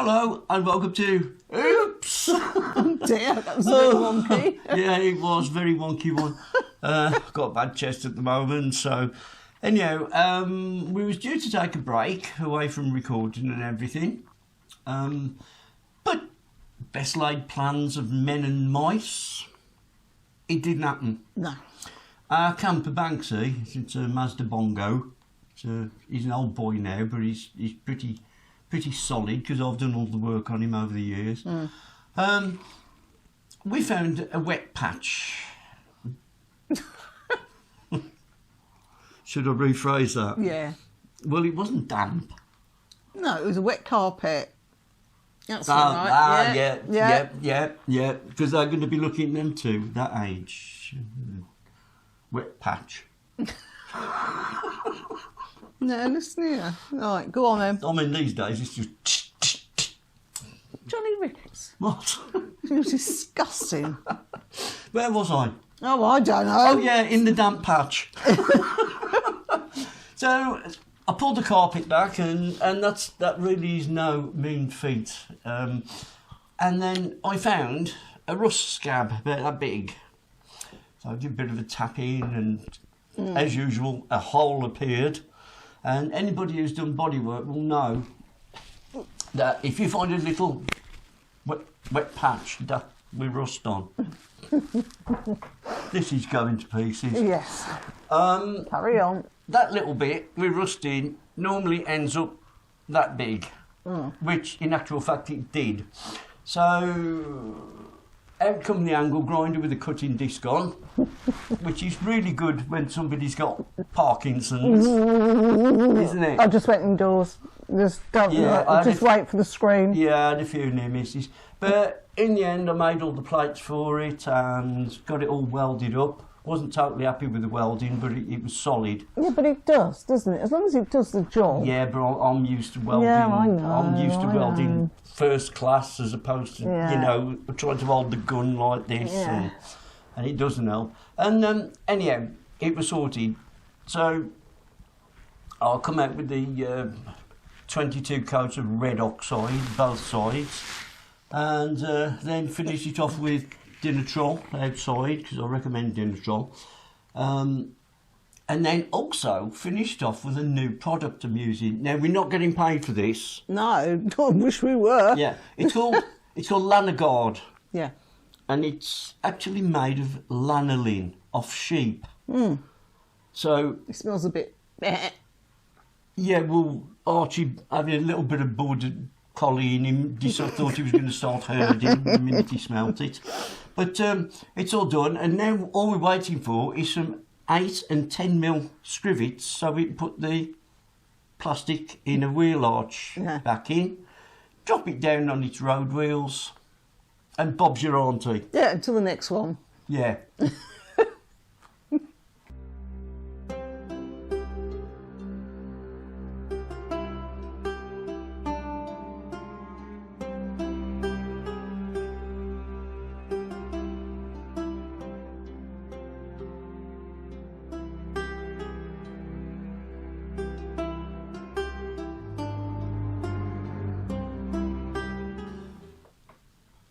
Hello and welcome to Oops! Dear, that was a bit wonky. Yeah, it was a very wonky one. Got a bad chest at the moment, so... Anyhow, we was due to take a break away from recording and everything. But best laid plans of men and mice, it didn't happen. No. Our camper Banksy, it's a Mazda Bongo. He's an old boy now, but he's pretty solid because I've done all the work on him over the years. We found a wet patch. Should I rephrase that? Yeah. Well, it wasn't damp. No, it was a wet carpet. That's all right. Yeah. Because they're going to be looking at them too, that age. Wet patch. No, listen here. Right, go on then. I mean, these days it's just... Johnny Ricketts. What? It was disgusting. Where was I? Oh, I don't know. Oh, yeah, in the damp patch. So I pulled the carpet back, and that really is no mean feat. And then I found a rust scab about that big. So I did a bit of a tap in, and as usual, a hole appeared. And anybody who's done bodywork will know that if you find a little wet patch that with rust on, this is going to pieces. Yes. Carry on. That little bit with rust in normally ends up that big, which in actual fact it did. So out come the angle grinder with a cutting disc on, which is really good when somebody's got Parkinson's, isn't it? I just went indoors. Just wait for the scream. Yeah, I had a few near misses. But in the end, I made all the plates for it and got it all welded up. Wasn't totally happy with the welding, but it was solid. Yeah, but it does, doesn't it? As long as it does the job. Yeah, but I'm used to welding. Yeah, I know. I'm used to welding know. first class as opposed to, trying to hold the gun like this. Yeah. And it doesn't help. And anyhow, it was sorted. So I'll come out with the 22 coats of red oxide, both sides, and then finish it off with Dinatrol outside, because I recommend Dinatrol. And then also finished off with a new product I'm using. Now, we're not getting paid for this. No, I wish we were. Yeah, it's called Lanagard. Yeah. And it's actually made of lanolin off sheep. So It smells a bit... yeah, well, Archie having a little bit of border collie in him, thought he was going to start herding the minute he smelt it. But it's all done, and now all we're waiting for is some 8 and 10 mil scrivets so we can put the plastic in a wheel arch back in, drop it down on its road wheels, and Bob's your auntie. Yeah, until the next one. Yeah.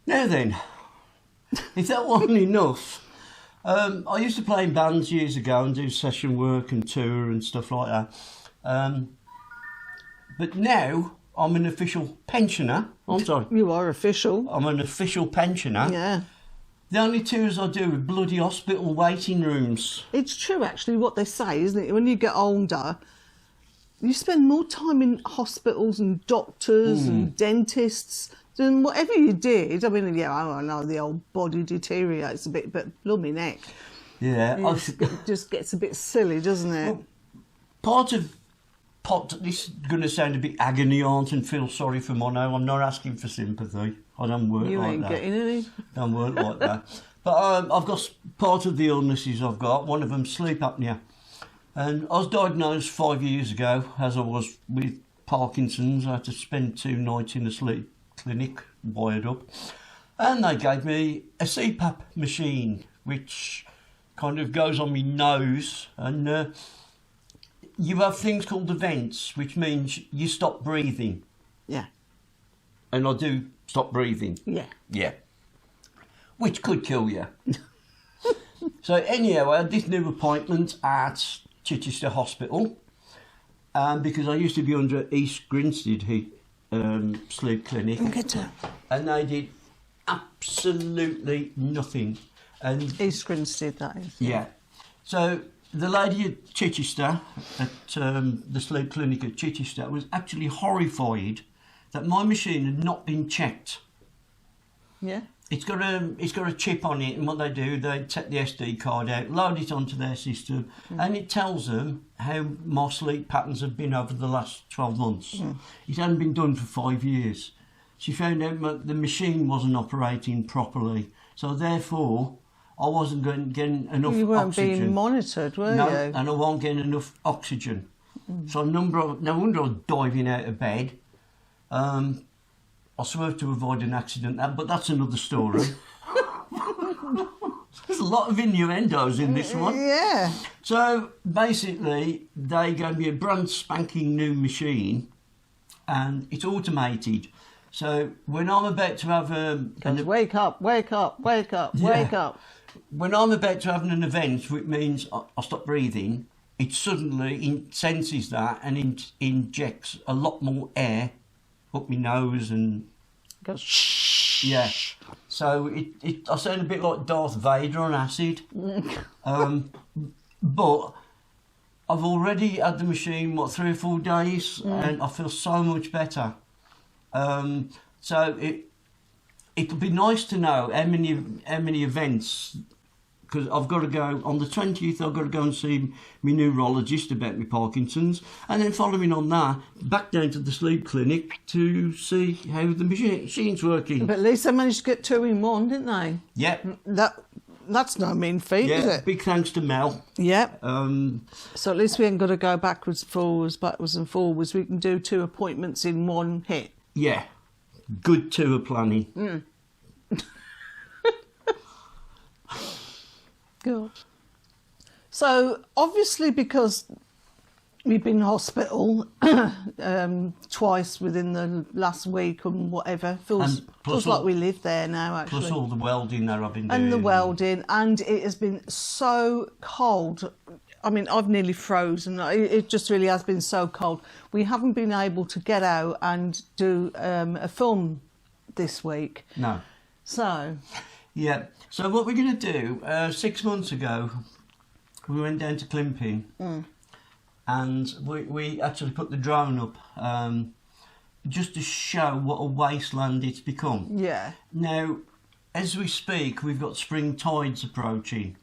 Now then, if that wasn't enough, I used to play in bands years ago and do session work and tour and stuff like that. But now I'm an official pensioner. I'm sorry. You are official. I'm an official pensioner. Yeah. The only tours I do are bloody hospital waiting rooms. It's true, actually, what they say, isn't it? When you get older, you spend more time in hospitals and doctors and dentists than whatever you did. I mean, yeah, I know the old body deteriorates a bit, but lummy neck. Yeah. It just gets a bit silly, doesn't it? Well, this is going to sound a bit agony aunt and feel sorry for Mono. I'm not asking for sympathy. I don't work You like ain't that. getting any. Don't work like that. But I've got part of the illnesses I've got. One of them, sleep apnea. And I was diagnosed 5 years ago, as I was with Parkinson's. I had to spend 2 nights in a sleep clinic, wired up. And they gave me a CPAP machine, which kind of goes on my nose. And you have things called the vents, which means you stop breathing. Yeah. and I do stop breathing. Yeah. Yeah. Which could kill you. So anyhow, I had this new appointment at Chichester Hospital, because I used to be under East Grinstead Sleep Clinic, and they did absolutely nothing. And East Grinstead, that is. yeah. So the lady at Chichester, at the sleep clinic at Chichester, was actually horrified that my machine had not been checked. Yeah. It's got a chip on it, and what they do, they take the SD card out, load it onto their system, and it tells them how my sleep patterns have been over the last 12 months. It hadn't been done for 5 years. She found out the machine wasn't operating properly, so therefore I wasn't getting enough You weren't oxygen. being monitored, were No, you? and I wasn't getting enough oxygen. So no wonder I was diving out of bed. I swerved to avoid an accident, but that's another story. There's a lot of innuendos in this one. Yeah. So basically, they gave me a brand spanking new machine, and it's automated. So when I'm about to have Goes, wake up, wake up, wake up, wake up. when I'm about to have an event, which means I stop breathing, it suddenly senses that and injects a lot more air up my nose and Goes, shh. yeah. So I sound a bit like Darth Vader on acid. But I've already had the machine 3 or 4 days, and I feel so much better. So it'll be nice to know how many events, because I've got to go on the 20th. I've got to go and see my neurologist about my Parkinson's, and then following on that, back down to the sleep clinic to see how the machine's working. But at least they managed to get 2 in 1, didn't they? Yeah, That's no mean feat, is yeah. it? Big thanks to Mel. Yeah. Um, So at least we ain't got to go backwards and forwards. We can do 2 appointments in 1 hit. yeah, good tour planning. Good. So obviously, because we've been in hospital twice within the last week and whatever, feels like we live there now, actually. Plus all the welding that I've been doing. And the welding, and it has been so cold. I mean, I've nearly frozen. It just really has been so cold. We haven't been able to get out and do a film this week. No. So, Yeah. So what we're going to do, 6 months ago, we went down to Climping, and we actually put the drone up just to show what a wasteland it's become. yeah. Now, as we speak, we've got spring tides approaching,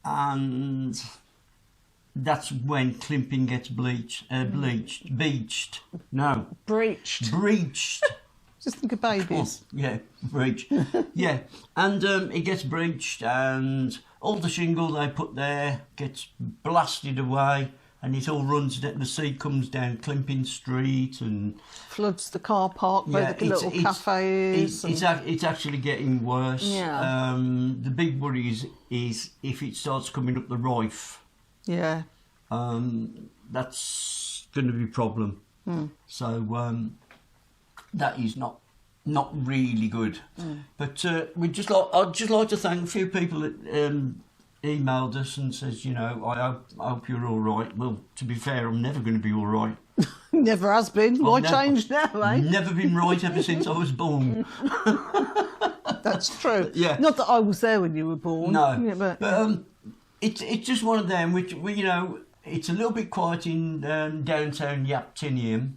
and that's when Climping gets beached. No, breached. Just think of babies. Oh, yeah, breached. Yeah, and it gets breached, and all the shingle they put there gets blasted away, and it all runs down. The sea comes down Climping Street and Floods the car park where the little cafe is. It's actually getting worse. Yeah. The big worry is if it starts coming up the Rife. Yeah. That's going to be a problem. So that is not really good. But I'd just like to thank a few people that emailed us and says, I hope you're all right. Well, to be fair, I'm never going to be all right. Never has been. Why change now, eh? Never been right ever since I was born. That's true. Yeah. Not that I was there when you were born. No. Yeah, but it's just one of them which it's a little bit quiet in downtown Yaptinium.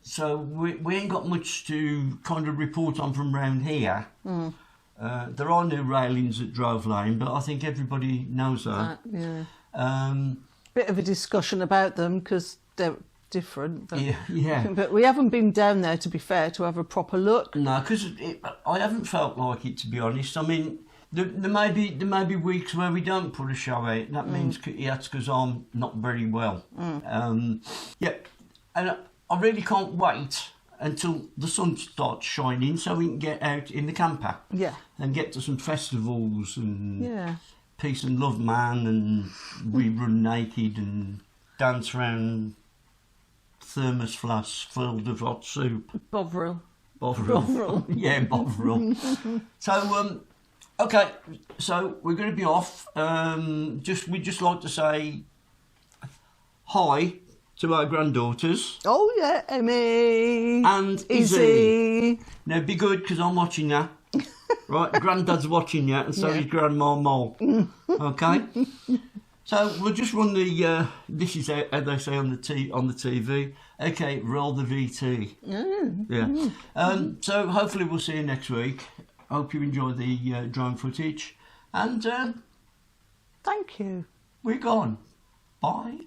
So we ain't got much to kind of report on from round here. There are new railings at Drove Lane, but I think everybody knows that. yeah. Bit of a discussion about them because they're different. But, yeah. but we haven't been down there, to be fair, to have a proper look. No, because I haven't felt like it, to be honest. I mean, there may be weeks where we don't put a show out. That means that's because I'm not very well. Yeah, and I really can't wait until the sun starts shining so we can get out in the camper. Yeah. And get to some festivals and Yeah. Peace and Love Man, and we run naked and dance around thermos flask filled with hot soup. Bovril. Bovril. Yeah, Bovril. So, okay, so we're going to be off. We'd just like to say hi to our granddaughters. Oh yeah, Emmy. And Izzy. Now be good, because I'm watching you. Right, Granddad's watching you, and so is Grandma Mole. Okay? So we'll just run the, this is how they say on the TV. Okay, roll the VT. Yeah. So hopefully we'll see you next week. Hope you enjoy the drone footage. And Thank you. we're gone. Bye.